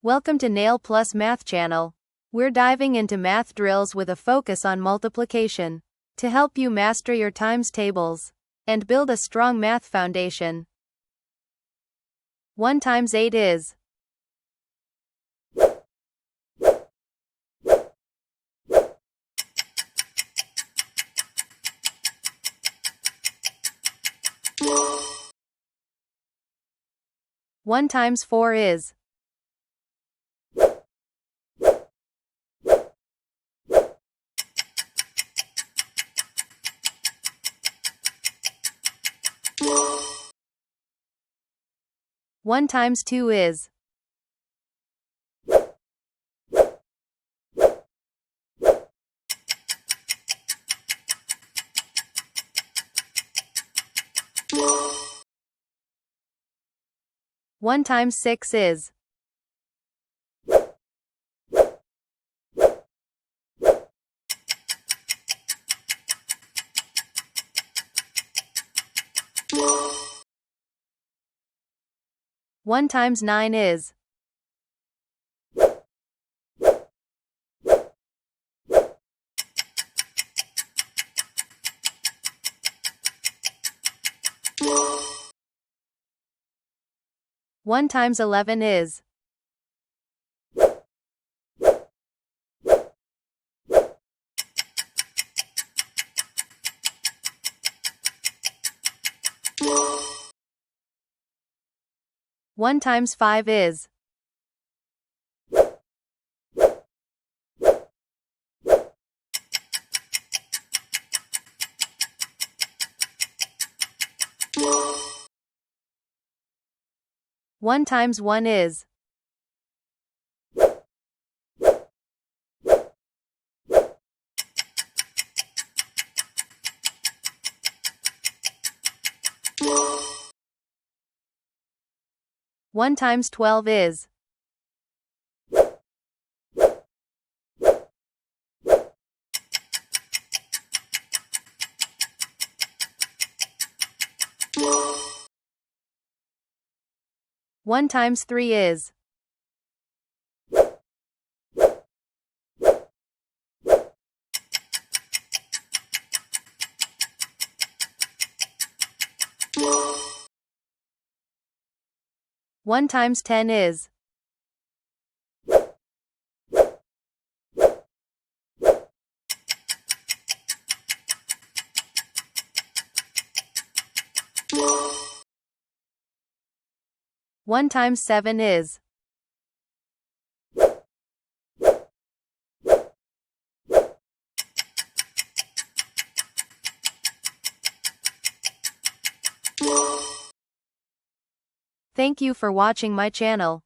Welcome to Nail Plus Math Channel. We're diving into math drills with a focus on multiplication to help you master your times tables and build a strong math foundation. 1 times 8 is 1 times 4 is 1 times 2 is 1 times 6 is 1 times 9 is 1 times 11 is 1 times 5 is 1 times 1 is 1 times 12 is 1 times 3 is 1 times 10 is 1 times 7 is 'Thank you for watching my channel.